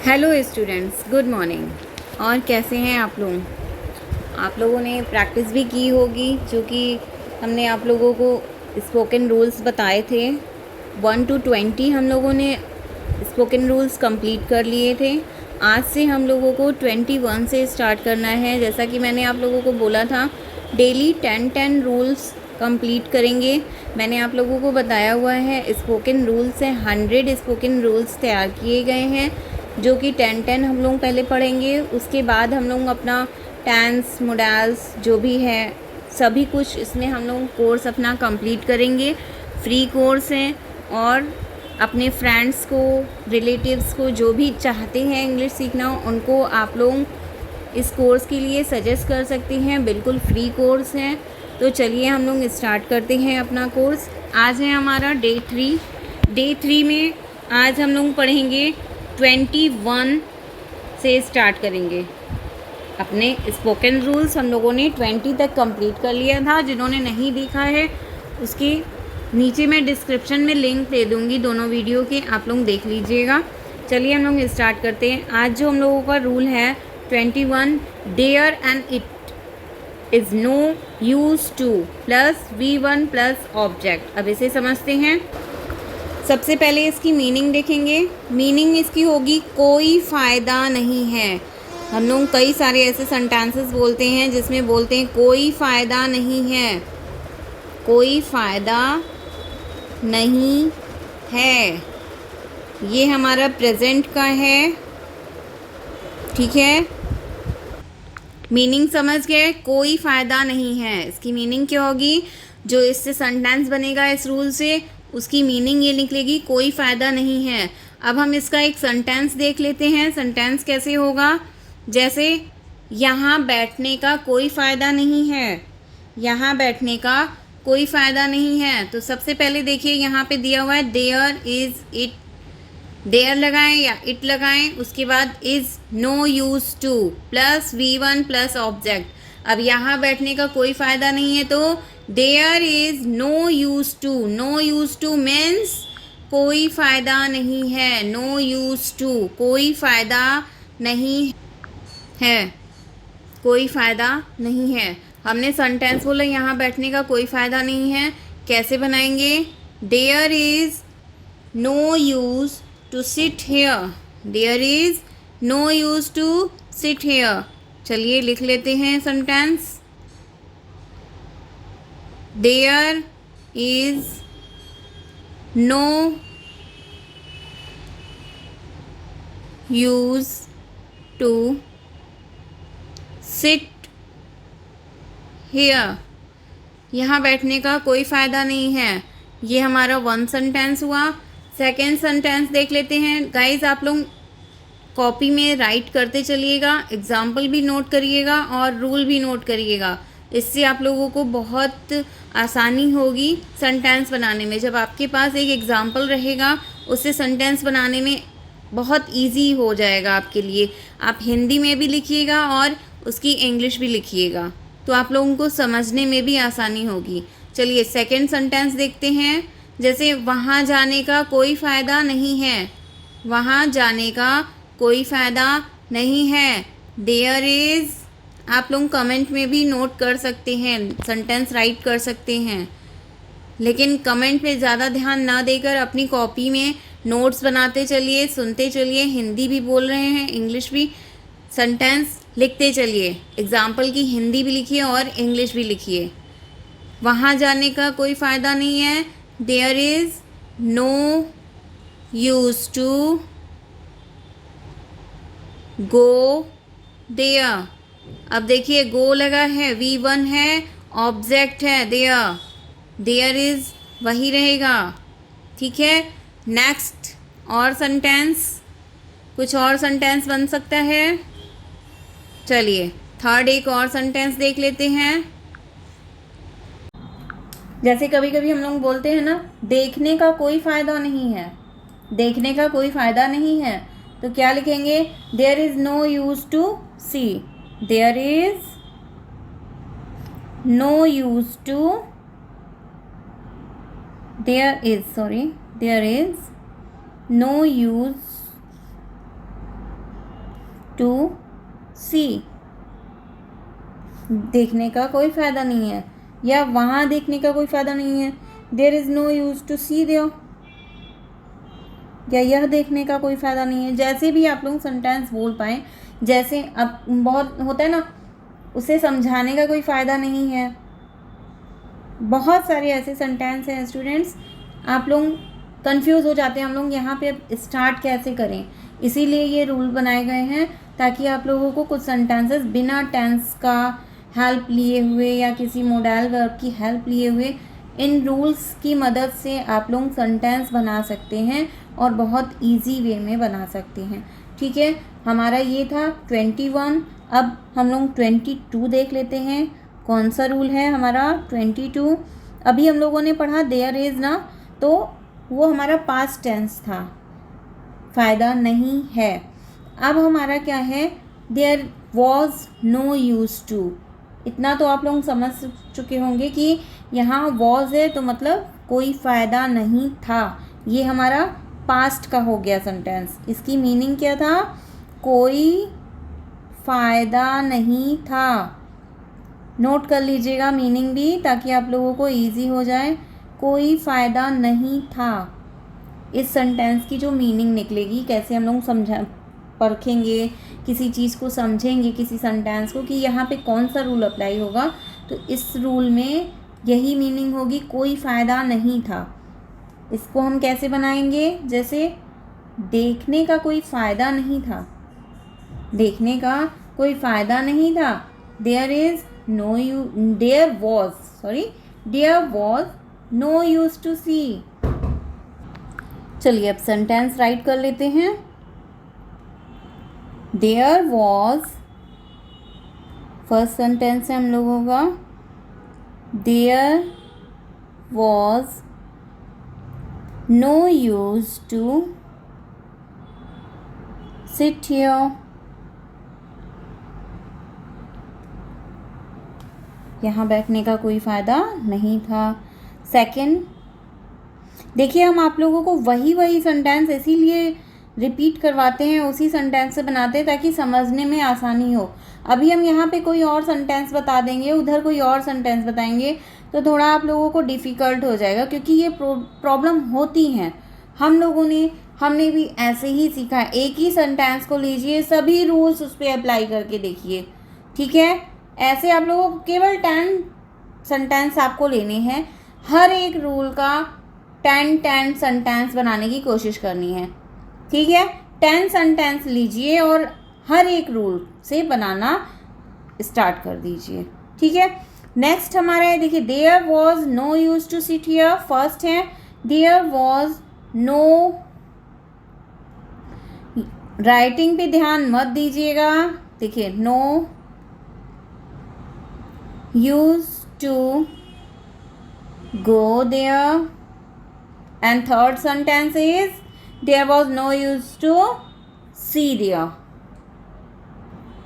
Hello students, good morning. और कैसे हैं आप लोग? आप लोगों ने प्रैक्टिस भी की होगी, जो कि हमने आप लोगों को स्पोकन रूल्स बताए थे। 1 to 20 हम लोगों ने स्पोकन रूल्स कंप्लीट कर लिए थे। आज से हम लोगों को 21 से स्टार्ट करना है। जैसा कि मैंने आप लोगों को बोला था, डेली 10 रूल्स कंप्लीट करेंगे। मैंने आप लोगों को बताया हुआ है, स्पोकन रूल्स से 100 स्पोकन रूल्स तैयार किए गए हैं, जो कि 10 हम लोग पहले पढ़ेंगे। उसके बाद हम लोग अपना टेंस, मोडल्स जो भी है सभी कुछ इसमें हम लोग कोर्स अपना कंप्लीट करेंगे। फ्री कोर्स है और अपने फ्रेंड्स को, रिलेटिव्स को, जो भी चाहते हैं इंग्लिश सीखना, उनको आप लोग इस कोर्स के लिए सजेस्ट कर सकते हैं। बिल्कुल फ्री कोर्स है। तो चलिए हम लोग स्टार्ट करते हैं अपना कोर्स। आज है हमारा डे 3। डे 3 में आज हम लोग पढ़ेंगे 21 से स्टार्ट करेंगे। अपने स्पोकन रूल्स हम लोगों ने 20 तक कंप्लीट कर लिया था। जिन्होंने नहीं देखा है उसके नीचे मैं डिस्क्रिप्शन में लिंक दे दूँगी दोनों वीडियो के, आप लोग देख लीजिएगा। चलिए हम लोग स्टार्ट करते हैं। आज जो हम लोगों का रूल है 21, there and it is no use to plus V1 plus object. अब इसे समझते हैं। सबसे पहले इसकी मीनिंग देखेंगे। मीनिंग इसकी होगी कोई फ़ायदा नहीं है। हम लोग कई सारे ऐसे सेंटेंसेस बोलते हैं जिसमें बोलते हैं कोई फ़ायदा नहीं है, कोई फ़ायदा नहीं है। ये हमारा प्रेजेंट का है, ठीक है। मीनिंग समझ गए? कोई फ़ायदा नहीं है, इसकी मीनिंग क्या होगी? जो इससे सेंटेंस बनेगा इस रूल से, उसकी मीनिंग ये निकलेगी कोई फ़ायदा नहीं है। अब हम इसका एक सेंटेंस देख लेते हैं। सेंटेंस कैसे होगा? जैसे यहाँ बैठने का कोई फ़ायदा नहीं है, यहाँ बैठने का कोई फ़ायदा नहीं है। तो सबसे पहले देखिए यहाँ पे दिया हुआ है देयर इज़ इट। देयर लगाएं या इट लगाएं, उसके बाद is no use to plus V1 plus object. अब यहाँ बैठने का कोई फ़ायदा नहीं है तो there is no use to. No use to means कोई फ़ायदा नहीं है। नो यूज़ टू, कोई फ़ायदा नहीं है, कोई फ़ायदा नहीं है। हमने सेंटेंस बोला यहाँ बैठने का कोई फ़ायदा नहीं है। कैसे बनाएंगे? There is no use to sit here. There is no use to sit here. चलिए लिख लेते हैं sentence. There is no use to sit here. यहाँ बैठने का कोई फ़ायदा नहीं है। ये हमारा वन सेंटेंस हुआ। सेकेंड सेंटेंस देख लेते हैं। गाइस आप लोग कॉपी में राइट करते चलिएगा, एग्जाम्पल भी नोट करिएगा और रूल भी नोट करिएगा। इससे आप लोगों को बहुत आसानी होगी सेंटेंस बनाने में। जब आपके पास एक एग्जाम्पल रहेगा, उससे सेंटेंस बनाने में बहुत इजी हो जाएगा आपके लिए। आप हिंदी में भी लिखिएगा और उसकी इंग्लिश भी लिखिएगा, तो आप लोगों को समझने में भी आसानी होगी। चलिए सेकंड सेंटेंस देखते हैं। जैसे वहाँ जाने का कोई फ़ायदा नहीं है, वहाँ जाने का कोई फ़ायदा नहीं है। देयर इज़, आप लोग कमेंट में भी नोट कर सकते हैं, सेंटेंस राइट कर सकते हैं, लेकिन कमेंट पे ज़्यादा ध्यान ना देकर अपनी कॉपी में नोट्स बनाते चलिए, सुनते चलिए। हिंदी भी बोल रहे हैं, इंग्लिश भी, सेंटेंस लिखते चलिए। एग्जाम्पल की हिंदी भी लिखिए और इंग्लिश भी लिखिए। वहाँ जाने का कोई फ़ायदा नहीं है। There is no use to go there. अब देखिए गो लगा है, V1 है, ऑब्जेक्ट है देयर। देयर इज़ वही रहेगा, ठीक है। नेक्स्ट और सेंटेंस, कुछ और सेंटेंस बन सकता है। चलिए थर्ड एक और सेंटेंस देख लेते हैं। जैसे कभी कभी हम लोग बोलते हैं ना, देखने का कोई फ़ायदा नहीं है, देखने का कोई फ़ायदा नहीं है, तो क्या लिखेंगे? There is no use to see. There is no use to, there is no use to see, देखने का कोई फ़ायदा नहीं है, या वहाँ देखने का कोई फ़ायदा नहीं है, there is no use to see there, या यह देखने का कोई फ़ायदा नहीं है। जैसे भी आप लोग सेंटेंस बोल पाएँ, जैसे अब बहुत होता है ना, उसे समझाने का कोई फ़ायदा नहीं है। बहुत सारे ऐसे सेंटेंस हैं स्टूडेंट्स, आप लोग कंफ्यूज हो जाते हैं हम लोग यहाँ पे स्टार्ट कैसे करें। इसीलिए ये रूल बनाए गए हैं ताकि आप लोगों को कुछ सेंटेंसेस बिना टेंस का हेल्प लिए हुए या किसी मोडाइल वर्ब की हेल्प लिए हुए इन रूल्स की मदद से आप लोग सेंटेंस बना सकते हैं और बहुत इजी वे में बना सकते हैं। ठीक है, हमारा ये था 21। अब हम लोग 22 देख लेते हैं। कौन सा रूल है हमारा 22? अभी हम लोगों ने पढ़ा देयर इज़ ना, तो वो हमारा पास्ट टेंस था, फ़ायदा नहीं है। अब हमारा क्या है, there was no use to. इतना तो आप लोग समझ चुके होंगे कि यहाँ वॉज है तो मतलब कोई फ़ायदा नहीं था। ये हमारा पास्ट का हो गया सेंटेंस। इसकी मीनिंग क्या था, कोई फ़ायदा नहीं था। नोट कर लीजिएगा मीनिंग भी ताकि आप लोगों को इजी हो जाए। कोई फ़ायदा नहीं था, इस सेंटेंस की जो मीनिंग निकलेगी, कैसे हम लोग परखेंगे, किसी चीज़ को समझेंगे, किसी सेंटेंस को, कि यहाँ पे कौन सा रूल अप्लाई होगा, तो इस रूल में यही मीनिंग होगी, कोई फ़ायदा नहीं था। इसको हम कैसे बनाएंगे, जैसे देखने का कोई फ़ायदा नहीं था, देखने का कोई फ़ायदा नहीं था, there was no use to see. चलिए अब सेंटेंस राइट कर लेते हैं। देयर वॉज, फर्स्ट सेंटेंस है हम लोगों का, there was no use to sit here. यहाँ बैठने का कोई फ़ायदा नहीं था। सेकंड, देखिए हम आप लोगों को वही सेंटेंस इसीलिए रिपीट करवाते हैं, उसी सेंटेंस से बनाते हैं ताकि समझने में आसानी हो। अभी हम यहाँ पे कोई और सेंटेंस बता देंगे, उधर कोई और सेंटेंस बताएंगे, तो थोड़ा आप लोगों को डिफ़िकल्ट हो जाएगा, क्योंकि ये प्रॉब्लम होती हैं। हमने भी ऐसे ही सीखा। एक ही सेंटेंस को लीजिए, सभी रूल्स उस पर अप्लाई करके देखिए। ठीक है, ऐसे आप लोगों को केवल 10 सेंटेंस आपको लेने हैं, हर एक रूल का 10 सेंटेंस बनाने की कोशिश करनी है। ठीक है, 10 सेंटेंस लीजिए और हर एक रूल से बनाना स्टार्ट कर दीजिए। ठीक है, नेक्स्ट हमारा है, देखिए there was no use to sit here. First है देयर वॉज नो, राइटिंग पे ध्यान मत दीजिएगा। देखिए no use to go there, and third sentence is there was no use to see there.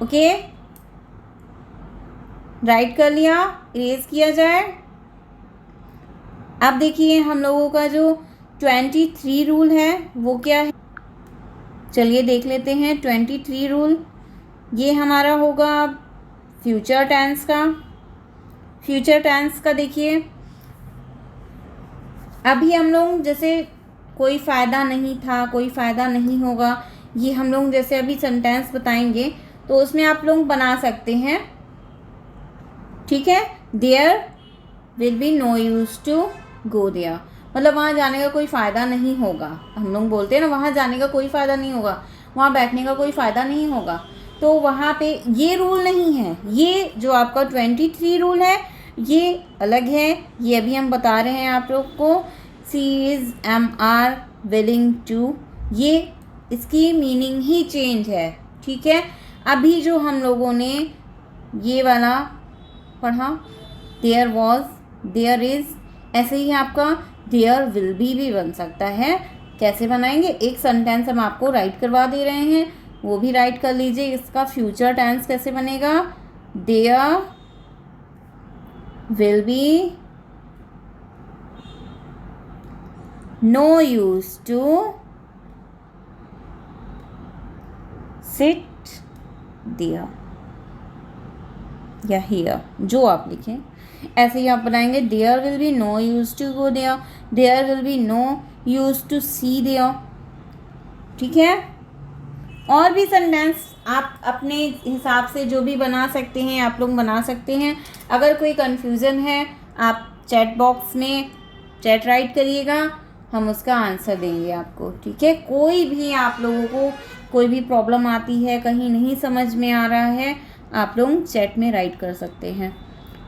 Okay, write कर लिया, इरेज किया जाए। अब देखिए हम लोगों का जो 23 रूल है वो क्या है, चलिए देख लेते हैं। 23 रूल ये हमारा होगा फ्यूचर टेंस का। फ्यूचर टेंस का देखिए, अभी हम लोग जैसे कोई फ़ायदा नहीं था, कोई फ़ायदा नहीं होगा, ये हम लोग जैसे अभी सेंटेंस बताएंगे तो उसमें आप लोग बना सकते हैं। ठीक है, there will be no use to go there, मतलब वहाँ जाने का कोई फ़ायदा नहीं होगा। हम लोग बोलते हैं ना, वहाँ जाने का कोई फ़ायदा नहीं होगा, वहाँ बैठने का कोई फ़ायदा नहीं होगा, तो वहाँ पे ये रूल नहीं है। ये जो आपका 23 रूल है ये अलग है, ये अभी हम बता रहे हैं आप लोग को। See is am are willing to, ये इसकी मीनिंग ही चेंज है। ठीक है, अभी जो हम लोगों ने ये वाला पढ़ा, देयर वॉज, देयर इज़, ऐसे ही आपका देयर विल भी बन सकता है। कैसे बनाएंगे, एक सेंटेंस हम आपको राइट करवा दे रहे हैं, वो भी राइट कर लीजिए। इसका फ्यूचर टेंस कैसे बनेगा, there will be no use to sit there या हियर, जो आप लिखें ऐसे ही आप बनाएंगे। There will be no use to go there, there will be no use to see there. ठीक है, और भी सेंटेंस आप अपने हिसाब से जो भी बना सकते हैं आप लोग बना सकते हैं। अगर कोई कन्फ्यूज़न है आप चैट बॉक्स में चैट राइट करिएगा, हम उसका आंसर देंगे आपको। ठीक है, कोई भी आप लोगों को कोई भी प्रॉब्लम आती है, कहीं नहीं समझ में आ रहा है, आप लोग चैट में राइट कर सकते हैं।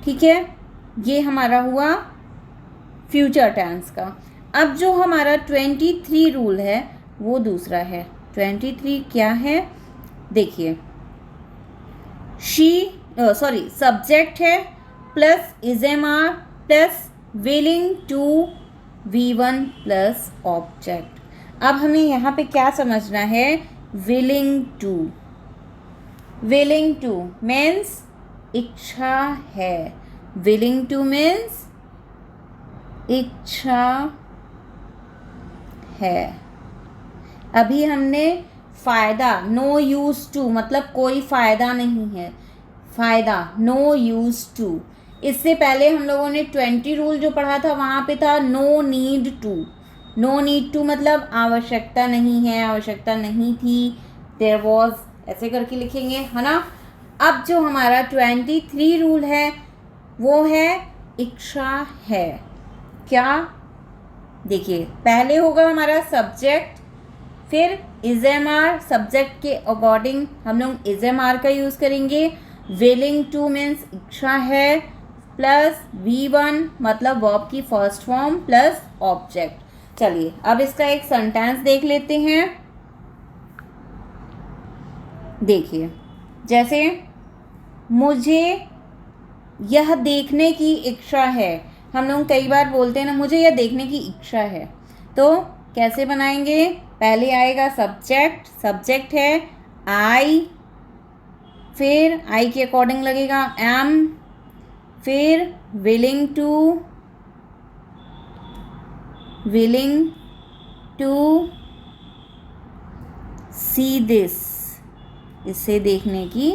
ठीक है, ये हमारा हुआ फ्यूचर टेंस का। अब जो हमारा 23 रूल है वो दूसरा है। 23 क्या है देखिए, सब्जेक्ट है plus is am are plus willing to V1 plus object. अब हमें यहाँ पे क्या समझना है, विलिंग टू मीन्स इच्छा है। विलिंग टू मीन्स इच्छा है। अभी हमने फ़ायदा, नो यूज़ टू मतलब कोई फ़ायदा नहीं है, फ़ायदा नो यूज़ टू। इससे पहले हम लोगों ने 20 रूल जो पढ़ा था वहाँ पे था no need to. No need to मतलब आवश्यकता नहीं है, आवश्यकता नहीं थी, देयर वॉज, ऐसे करके लिखेंगे, है ना। अब जो हमारा 23 रूल है वो है इच्छा है। क्या देखिए, पहले होगा हमारा सब्जेक्ट, फिर इज़एमआर, सब्जेक्ट के अकॉर्डिंग हम लोग इज़एमआर का यूज़ करेंगे। विलिंग टू मीन्स इच्छा है, प्लस V1 मतलब वर्ब की फर्स्ट फॉर्म प्लस ऑब्जेक्ट। चलिए अब इसका एक सेंटेंस देख लेते हैं। देखिए, जैसे मुझे यह देखने की इच्छा है, हम लोग कई बार बोलते हैं ना मुझे यह देखने की इच्छा है, तो कैसे बनाएंगे, पहले आएगा सब्जेक्ट, सब्जेक्ट है आई, फिर आई के अकॉर्डिंग लगेगा एम, फिर विलिंग टू सी दिस, इसे देखने की,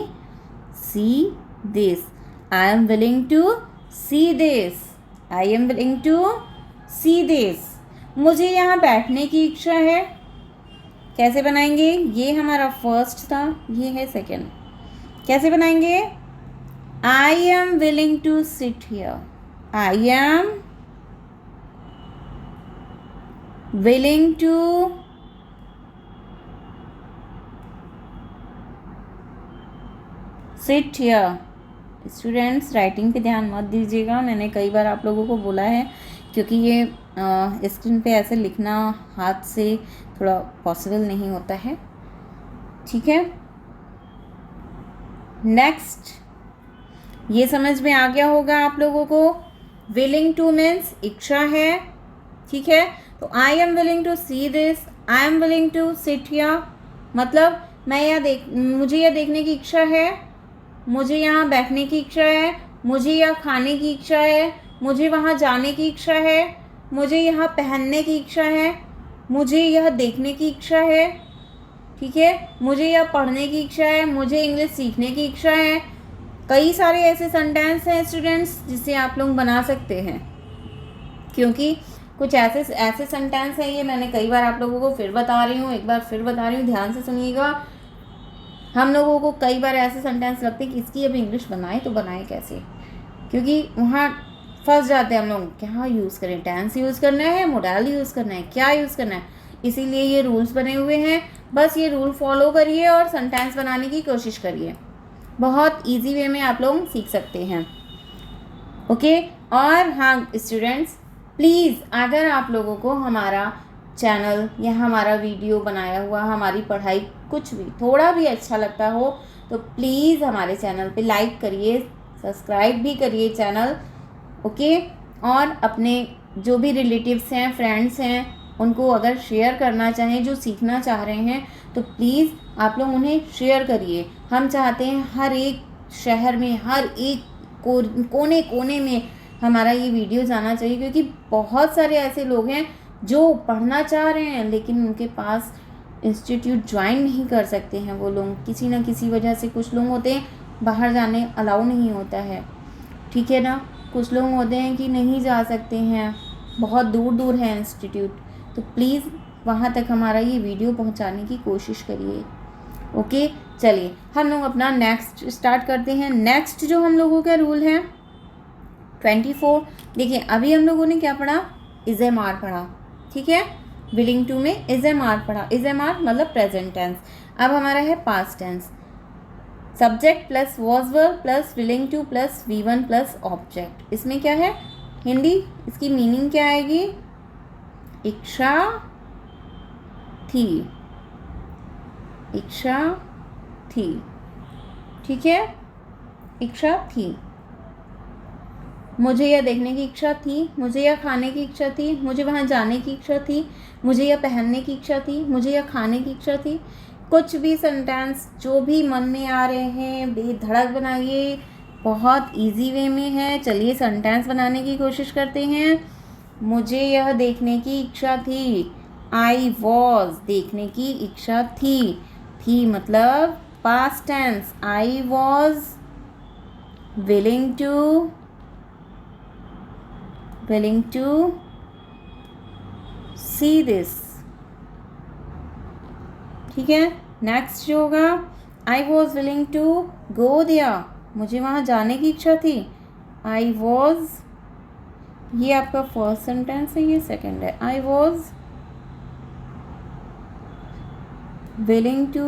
see this, I am willing to see this, I am willing to see this. मुझे यहाँ बैठने की इच्छा है, कैसे बनाएंगे, ये हमारा फर्स्ट था, ये है सेकंड, कैसे बनाएंगे, I am willing to sit here, I am willing to sit here. Students writing पे ध्यान मत दीजिएगा, मैंने कई बार आप लोगों को बोला है, क्योंकि ये स्क्रीन पे ऐसे लिखना हाथ से थोड़ा पॉसिबल नहीं होता है। ठीक है, नेक्स्ट, ये समझ में आ गया होगा आप लोगों को। विलिंग टू मीन्स इच्छा है, ठीक है, तो I am willing to see this, I am willing to sit here मतलब मुझे यह देखने की इच्छा है, मुझे यहाँ बैठने की इच्छा है, मुझे यह खाने की इच्छा है, मुझे वहाँ जाने की इच्छा है, मुझे यहाँ पहनने की इच्छा है, मुझे यह देखने की इच्छा है, ठीक है, मुझे यह पढ़ने की इच्छा है, मुझे इंग्लिश सीखने की इच्छा है। कई सारे ऐसे सेंटेंस हैं स्टूडेंट्स जिसे आप लोग बना सकते हैं, क्योंकि कुछ ऐसे सेंटेंस हैं, ये मैंने कई बार आप लोगों को फिर बता रही हूँ, एक बार फिर बता रही हूँ, ध्यान से सुनिएगा। हम लोगों को कई बार ऐसे सेंटेंस लगते हैं कि इसकी अब इंग्लिश बनाए तो बनाए कैसे, क्योंकि वहाँ फंस जाते हैं हम लोग, क्या यूज़ करें, टेंस यूज़ करना है, मोडाल यूज़ करना है, क्या यूज़ करना है। इसीलिए ये रूल्स बने हुए हैं, बस ये रूल फॉलो करिए और सेंटेंस बनाने की कोशिश करिए, बहुत इजी वे में आप लोग सीख सकते हैं। ओके, और हाँ स्टूडेंट्स, प्लीज़ अगर आप लोगों को हमारा चैनल या हमारा वीडियो बनाया हुआ, हमारी पढ़ाई कुछ भी थोड़ा भी अच्छा लगता हो तो प्लीज़ हमारे चैनल पे लाइक करिए, सब्सक्राइब भी करिए चैनल, ओके। और अपने जो भी रिलेटिव्स हैं, फ्रेंड्स हैं, उनको अगर शेयर करना चाहें, जो सीखना चाह रहे हैं, तो प्लीज़ आप लोग उन्हें शेयर करिए। हम चाहते हैं हर एक शहर में, हर एक कोने कोने में हमारा ये वीडियो जाना चाहिए, क्योंकि बहुत सारे ऐसे लोग हैं जो पढ़ना चाह रहे हैं लेकिन उनके पास इंस्टीट्यूट ज्वाइन नहीं कर सकते हैं वो लोग, किसी ना किसी वजह से। कुछ लोग होते हैं बाहर जाने अलाउ नहीं होता है, ठीक है ना। कुछ लोग होते हैं कि नहीं जा सकते हैं, बहुत दूर दूर है इंस्टीट्यूट, तो प्लीज़ वहाँ तक हमारा ये वीडियो पहुँचाने की कोशिश करिए। ओके, चलिए हम लोग अपना नेक्स्ट स्टार्ट करते हैं। नेक्स्ट जो हम लोगों का रूल है 24। देखिए अभी हम लोगों ने क्या पढ़ा, इज एम आर पढ़ा, ठीक है। विलिंग टू में इज एम आर पढ़ा, इज एम आर मतलब प्रेजेंट टेंस। अब हमारा है past tense, subject plus was verb plus willing to plus V1 plus object. इसमें क्या है हिंदी, इसकी मीनिंग क्या आएगी, इच्छा थी, इच्छा थी, ठीक है। इच्छा थी, मुझे यह देखने की इच्छा थी, मुझे यह खाने की इच्छा थी, मुझे वहाँ जाने की इच्छा थी, मुझे यह पहनने की इच्छा थी, मुझे यह खाने की इच्छा थी। कुछ भी सेंटेंस जो भी मन में आ रहे हैं बेधड़क बनाइए, बहुत इजी वे में है। चलिए सेंटेंस बनाने की कोशिश करते हैं। मुझे यह देखने की इच्छा थी, आई वॉज देखने की इच्छा थी मतलब past tense, I was willing to see this, ठीक है। नेक्स्ट जो होगा, I was willing to go there, मुझे वहाँ जाने की इच्छा थी। आई वॉज, ये आपका फर्स्ट सेंटेंस है, ये सेकंड है। आई was willing to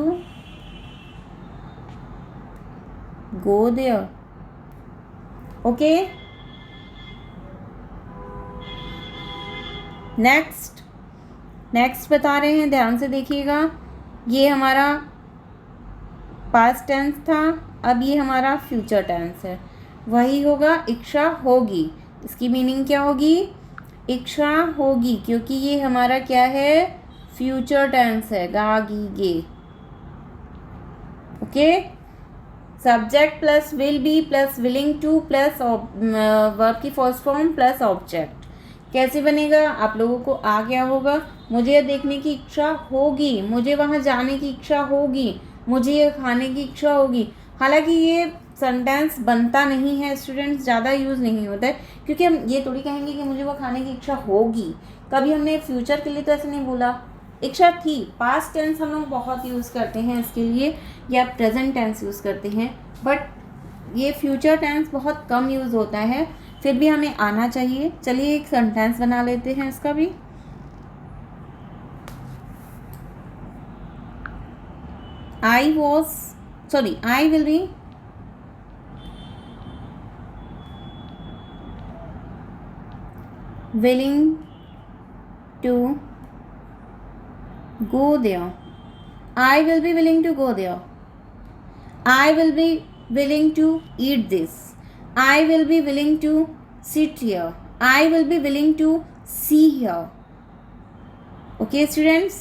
go there, okay. Next बता रहे हैं, ध्यान से देखिएगा। ये हमारा पास्ट टेंस था, अब ये हमारा फ्यूचर टेंस है। वही होगा, इच्छा होगी, इसकी मीनिंग क्या होगी, इच्छा होगी, क्योंकि ये हमारा क्या है, फ्यूचर टेंस है, गा गी गे, okay. Subject plus will be plus willing to plus verb की फर्स्ट फॉर्म प्लस ऑब्जेक्ट। कैसे बनेगा, आप लोगों को आ गया होगा। मुझे यह देखने की इच्छा होगी, मुझे वहाँ जाने की इच्छा होगी, मुझे यह खाने की इच्छा होगी। हालांकि ये सेंटेंस बनता नहीं है स्टूडेंट्स, ज़्यादा यूज़ नहीं होता है, क्योंकि हम ये थोड़ी कहेंगे कि मुझे वो खाने की इच्छा होगी। कभी हमने फ्यूचर के लिए तो ऐसे नहीं बोला, इच्छा थी। पास्ट टेंस हम लोग बहुत यूज़ करते हैं इसके लिए, या प्रेजेंट टेंस यूज़ करते हैं, बट ये फ्यूचर टेंस बहुत कम यूज़ होता है, फिर भी हमें आना चाहिए। चलिए एक सेंटेंस बना लेते हैं इसका भी। I will be willing to go there. I will be willing to go there. I will be willing to eat this. I will be willing to sit here. I will be willing to see here. Okay students,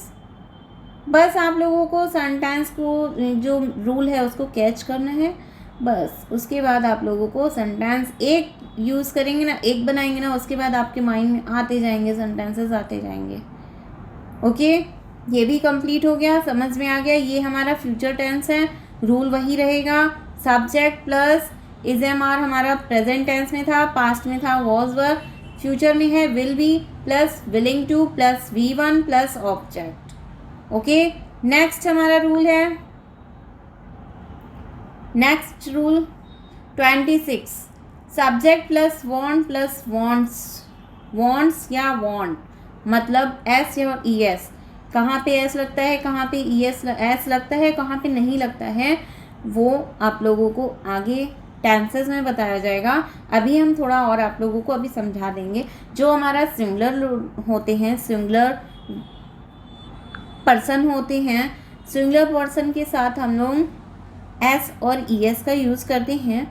बस आप लोगों को sentence को जो rule है उसको catch करना है बस। उसके बाद आप लोगों को सेंटेंस एक यूज़ करेंगे ना, एक बनाएंगे ना, उसके बाद आपके माइंड में आते जाएंगे, सेंटेंसेस आते जाएंगे। ओके, ये भी कंप्लीट हो गया, समझ में आ गया। ये हमारा फ्यूचर टेंस है, रूल वही रहेगा। Subject plus is am are हमारा प्रेजेंट टेंस में था, पास्ट में था वॉज वर्ब, फ्यूचर में है will be plus willing to plus V1 plus object. Okay, next हमारा रूल है, next rule 26, subject plus want plus wants या वॉन्ट, मतलब एस या ई एस। कहाँ पे एस लगता है, कहाँ पे ई एस लगता है, कहाँ पे नहीं लगता है, वो आप लोगों को आगे टेंसेस में बताया जाएगा। अभी हम थोड़ा और आप लोगों को अभी समझा देंगे। जो हमारा सिंगुलर होते हैं, सिंगुलर पर्सन होते हैं, सिंगुलर पर्सन के साथ हम लोग एस और ई एस का यूज़ करते हैं,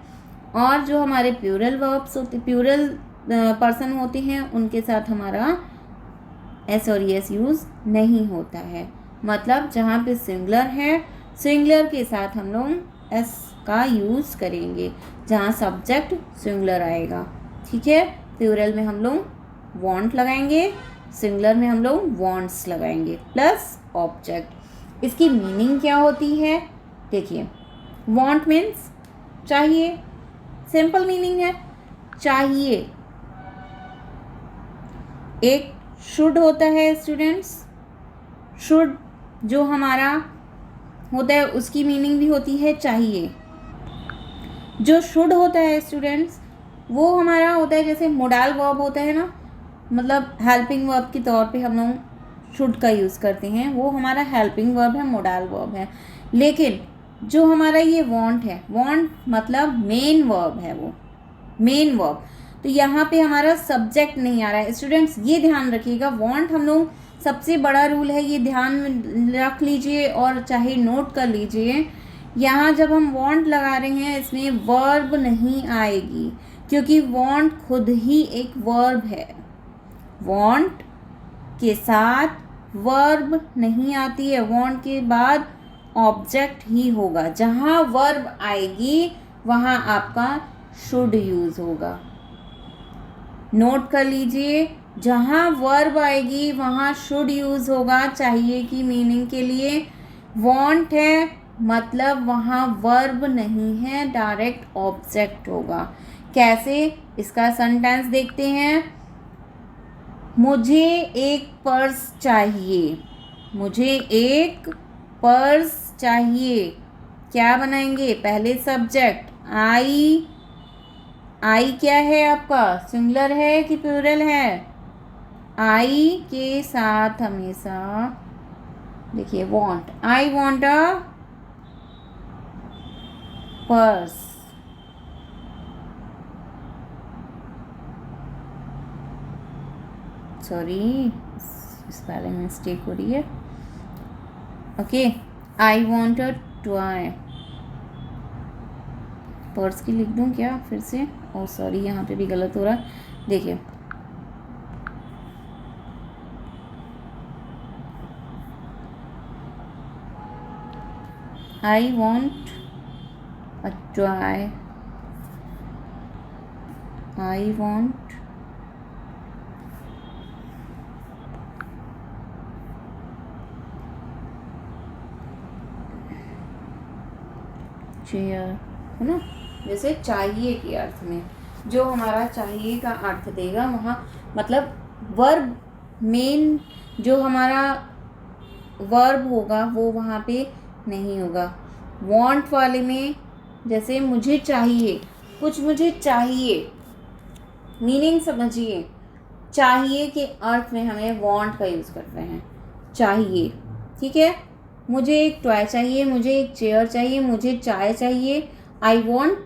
और जो हमारे प्लूरल वर्ब्स होते, प्लूरल पर्सन होते हैं, उनके साथ हमारा एस और ई एस यूज़ नहीं होता है। मतलब जहाँ पे सिंगुलर है, सिंगुलर के साथ हम लोग एस का यूज़ करेंगे, जहाँ सब्जेक्ट सिंगुलर आएगा, ठीक है। प्लूरल में हम लोग वॉन्ट लगाएंगे, सिंगुलर में हम लोग वॉन्ट्स लगाएंगे प्लस ऑब्जेक्ट। इसकी मीनिंग क्या होती है? देखिए, वांट मीन्स चाहिए, सिंपल मीनिंग है चाहिए। एक शुड होता है स्टूडेंट्स, शुड जो हमारा होता है उसकी मीनिंग भी होती है चाहिए। जो शुड होता है स्टूडेंट्स वो हमारा होता है जैसे मोडाल वर्ब होता है ना, मतलब हेल्पिंग वर्ब के तौर पे हम लोग शुड का यूज़ करते हैं, वो हमारा हेल्पिंग वर्ब है, मोडाल वर्ब है। लेकिन जो हमारा ये वांट है, वांट मतलब मेन वर्ब है, वो मेन वर्ब, तो यहाँ पे हमारा सब्जेक्ट नहीं आ रहा है स्टूडेंट्स, ये ध्यान रखिएगा। वांट हम लोग सबसे बड़ा रूल है, ये ध्यान में रख लीजिए और चाहे नोट कर लीजिए। यहाँ जब हम वांट लगा रहे हैं इसमें वर्ब नहीं आएगी, क्योंकि वांट खुद ही एक वर्ब है। वांट के साथ वर्ब नहीं आती है, वांट के बाद ऑब्जेक्ट ही होगा। जहाँ वर्ब आएगी वहाँ आपका शुड यूज़ होगा। नोट कर लीजिए, जहाँ वर्ब आएगी वहाँ शुड यूज़ होगा चाहिए की मीनिंग के लिए। वांट है मतलब वहाँ वर्ब नहीं है, डायरेक्ट ऑब्जेक्ट होगा। कैसे? इसका सेंटेंस देखते हैं। मुझे एक पर्स चाहिए, मुझे एक पर्स चाहिए, क्या बनाएंगे? पहले सब्जेक्ट आई, आई क्या है आपका, सिंगुलर है कि प्लूरल है? आई के साथ हमेशा देखिए want, I want a purse, sorry spelling mistake हो रही है। Okay, I want a toy, purse की लिख दूं क्या फिर से? ओ सॉरी, यहाँ पे भी गलत हो रहा है। देखिए I want a toy, I want chair, है ना? जैसे चाहिए के अर्थ में जो हमारा चाहिए का अर्थ देगा वहाँ, मतलब वर्ब मेन जो हमारा वर्ब होगा वो वहाँ पे नहीं होगा। वांट वाले में जैसे मुझे चाहिए, कुछ मुझे चाहिए, मीनिंग समझिए, चाहिए के अर्थ में हमें वांट का यूज़ करते हैं, चाहिए। ठीक है, मुझे एक टॉय चाहिए, मुझे एक चेयर चाहिए, मुझे चाय चाहिए, आई वॉन्ट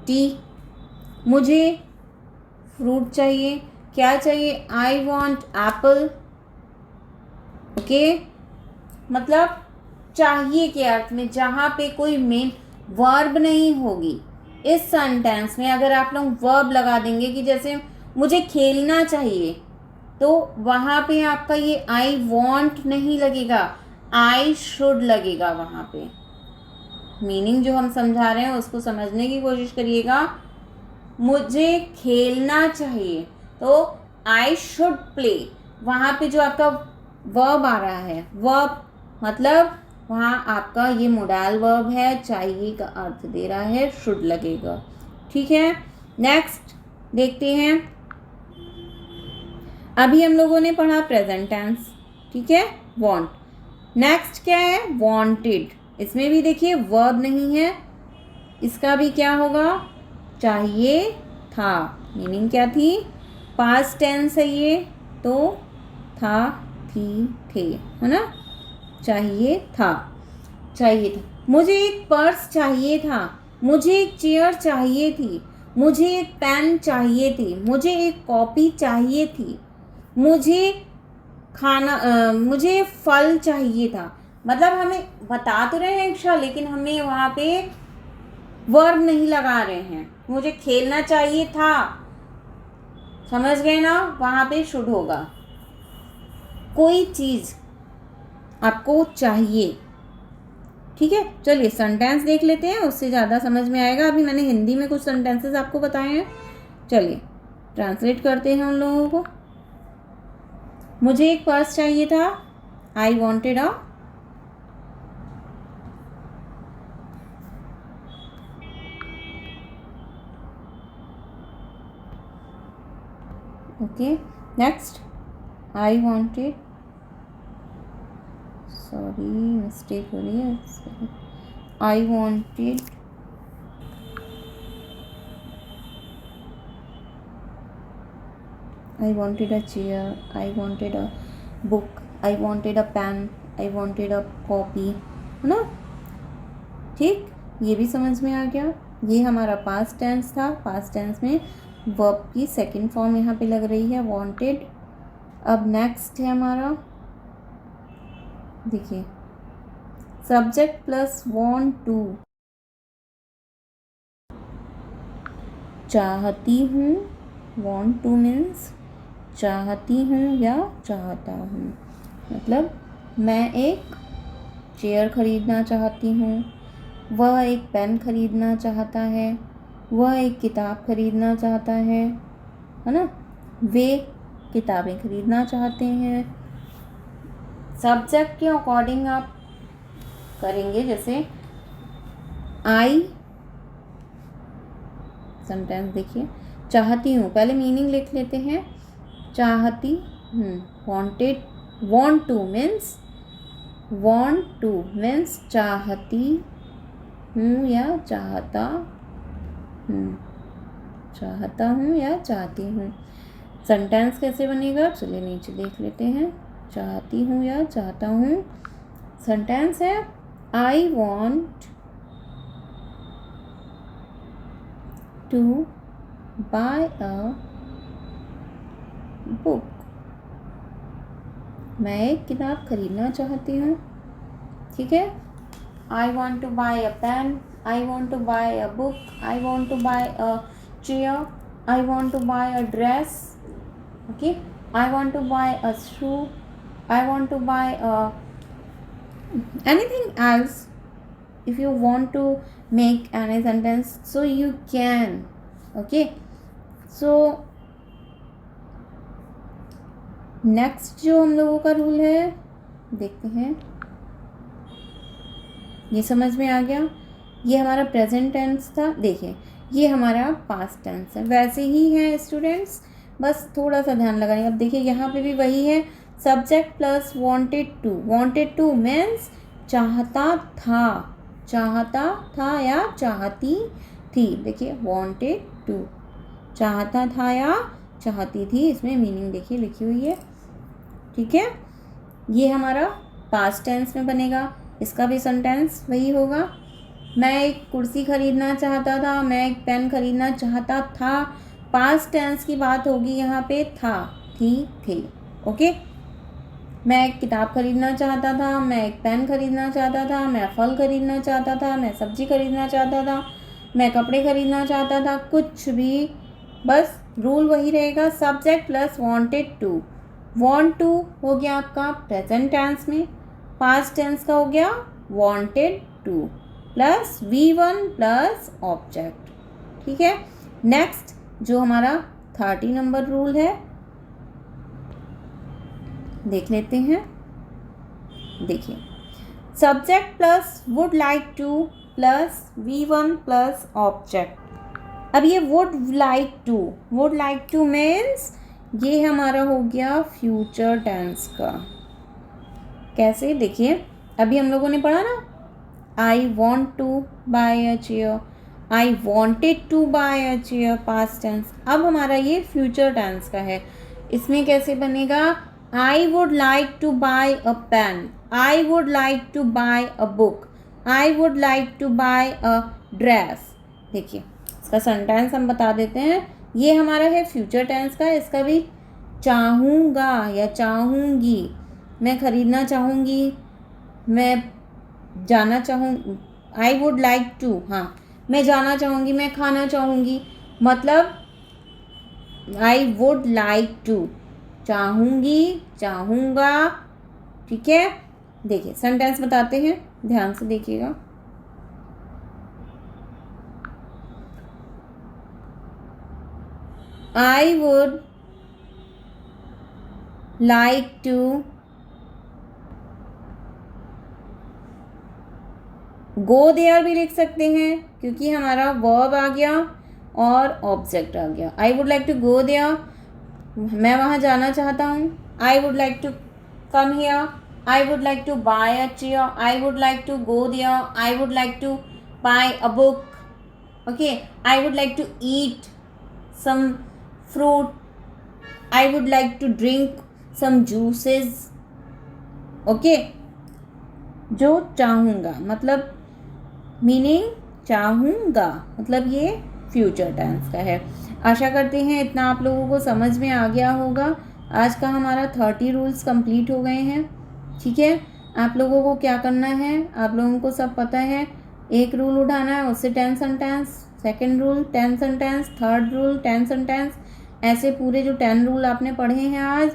टी, मुझे फ्रूट चाहिए, क्या चाहिए? I want Apple. ओके, मतलब चाहिए के अर्थ में जहाँ पे कोई मेन वर्ब नहीं होगी। इस सेंटेंस में अगर आप लोग वर्ब लगा देंगे कि जैसे मुझे खेलना चाहिए, तो वहाँ पे आपका ये आई वॉन्ट नहीं लगेगा, आई शुड लगेगा। वहाँ पे मीनिंग जो हम समझा रहे हैं उसको समझने की कोशिश करिएगा। मुझे खेलना चाहिए तो आई शुड प्ले, वहाँ पे जो आपका वर्ब आ रहा है, वर्ब मतलब वहाँ आपका ये मोडाल वर्ब है, चाहिए का अर्थ दे रहा है, शुड लगेगा। ठीक है, नेक्स्ट देखते हैं। अभी हम लोगों ने पढ़ा प्रेजेंट टेंस, ठीक है, वांट। नेक्स्ट क्या है? वांटेड। इसमें भी देखिए वर्ब नहीं है, इसका भी क्या होगा? चाहिए था, मीनिंग क्या थी? पास्ट टेंस है ये, तो था, थी, थे, है ना? चाहिए था, चाहिए था। मुझे एक पर्स चाहिए था, मुझे एक चेयर चाहिए थी, मुझे एक पेन चाहिए थी, मुझे एक कॉपी चाहिए थी, मुझे मुझे फल चाहिए था। मतलब हमें बता तो रहे हैं अक्षर, लेकिन हमें वहाँ पे वर्ब नहीं लगा रहे हैं। मुझे खेलना चाहिए था, समझ गए ना? वहाँ पे शुड होगा। कोई चीज़ आपको चाहिए, ठीक है। चलिए सेंटेंस देख लेते हैं, उससे ज़्यादा समझ में आएगा। अभी मैंने हिंदी में कुछ सेंटेंसेस आपको बताए हैं, चलिए ट्रांसलेट करते हैं उन लोगों को। मुझे एक पर्स चाहिए था, I wanted a okay next I wanted, sorry mistake हो रही है, I wanted I wanted a chair, I wanted a book, I wanted a pen, I wanted a copy, है ना। ठीक, ये भी समझ में आ गया। ये हमारा पास्ट टेंस था। पास्ट टेंस में वर्ब की सेकंड फॉर्म यहाँ पे लग रही है wanted। अब नेक्स्ट है हमारा, देखिए सब्जेक्ट प्लस want to, चाहती हूँ, want to मीन्स चाहती हूँ या चाहता हूँ, मतलब मैं एक चेयर ख़रीदना चाहती हूँ, वह एक पेन ख़रीदना चाहता है, वह एक किताब ख़रीदना चाहता है ना, वे किताबें ख़रीदना चाहते हैं। सब्जेक्ट के अकॉर्डिंग आप करेंगे, जैसे आई समटाइम्स देखिए चाहती हूँ, पहले मीनिंग लिख लेते हैं। चाहती हूँ, वांटेड, वांट टू मीन्स चाहती हूँ या चाहता हूँ या चाहती हूँ। सेंटेंस कैसे बनेगा, चलिए नीचे देख लेते हैं। चाहती हूँ या चाहता हूँ, सेंटेंस है I want to buy a book, मैं एक किताब खरीदना चाहती हूँ। ठीक है, I want to buy a pen, I want to buy a book, I want to buy a chair, I want to buy a dress, okay, I want to buy a shoe, I want to buy anything else. If you want to make any sentence, so you can, okay. So next जो हम लोगों का rule है देखते हैं, ये समझ में आ गया। ये हमारा प्रेजेंट टेंस था, देखिए ये हमारा पास्ट टेंस है, वैसे ही है स्टूडेंट्स, बस थोड़ा सा ध्यान लगाएंगे। अब देखिए यहाँ पे भी वही है, subject plus wanted two means चाहता था या चाहती थी। देखिए वांटेड टू, चाहता था या चाहती थी, इसमें मीनिंग देखिए लिखी हुई है। ठीक है, ये हमारा पास्ट टेंस में बनेगा, इसका भी सेंटेंस वही होगा। मैं एक कुर्सी खरीदना चाहता था, मैं एक पेन खरीदना चाहता था, पास्ट टेंस की बात होगी यहाँ पे, था, थी, थे, ओके। मैं एक किताब खरीदना चाहता था, मैं एक पेन खरीदना चाहता था, मैं फल खरीदना चाहता था, मैं सब्जी खरीदना चाहता था, मैं कपड़े खरीदना चाहता था, कुछ भी, बस रूल वही रहेगा, subject plus wanted to. Want to हो गया आपका प्रेजेंट टेंस में, पास्ट टेंस का हो गया wanted to plus V1 plus object. ठीक है, नेक्स्ट जो हमारा 30 नंबर रूल है देख लेते हैं। देखिए subject plus would like to plus V1 plus object. अब ये वुड लाइक टू मीन्स ये हमारा हो गया फ्यूचर टेंस का। कैसे, देखिए अभी हम लोगों ने पढ़ा ना, I want to buy a chair, I wanted to buy a chair, past tense. अब हमारा ये फ्यूचर टेंस का है, इसमें कैसे बनेगा, I would like to buy a pen, I would like to buy a book, I would like to buy a dress. देखिए इसका सेंटेंस हम बता देते हैं, ये हमारा है फ्यूचर टेंस का, इसका भी चाहूँगा या चाहूँगी, मैं खरीदना चाहूँगी, मैं जाना चाहूँ, आई वुड लाइक टू, हाँ मैं जाना चाहूँगी, मैं खाना चाहूँगी, मतलब आई वुड लाइक टू, चाहूँगी, चाहूँगा। ठीक है, देखिए सेंटेंस बताते हैं, ध्यान से देखिएगा। I would like to go there भी लिख सकते हैं, क्योंकि हमारा वर्ब आ गया और ऑब्जेक्ट आ गया। I would like to go there, मैं वहाँ जाना चाहता हूँ. I would like to come here. I would like to buy a chair. I would like to go there. I would like to buy a book. Okay. I would like to eat some fruit. I would like to drink some juices. Okay. जो चाहूँगा मतलब meaning चाहूँगा मतलब ये future tense का है. आशा करते हैं इतना आप लोगों को समझ में आ गया होगा. आज का हमारा 30 रूल्स कंप्लीट हो गए हैं. ठीक है. आप लोगों को क्या करना है, आप लोगों को सब पता है. एक रूल उठाना है, उससे 10 sentence. Second rule 10 sentence. Third rule 10 sentence. ऐसे पूरे जो 10 रूल आपने पढ़े हैं आज,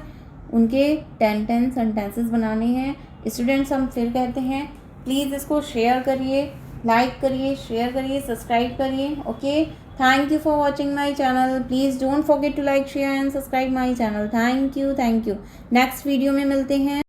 उनके 10 सेंटेंसेस बनाने हैं. स्टूडेंट्स, हम फिर कहते हैं प्लीज़ इसको शेयर करिए, लाइक करिए, शेयर करिए, सब्सक्राइब करिए. Okay. Thank you for watching my channel. Please don't forget to like, share and subscribe my channel. Thank you. Next video में मिलते हैं.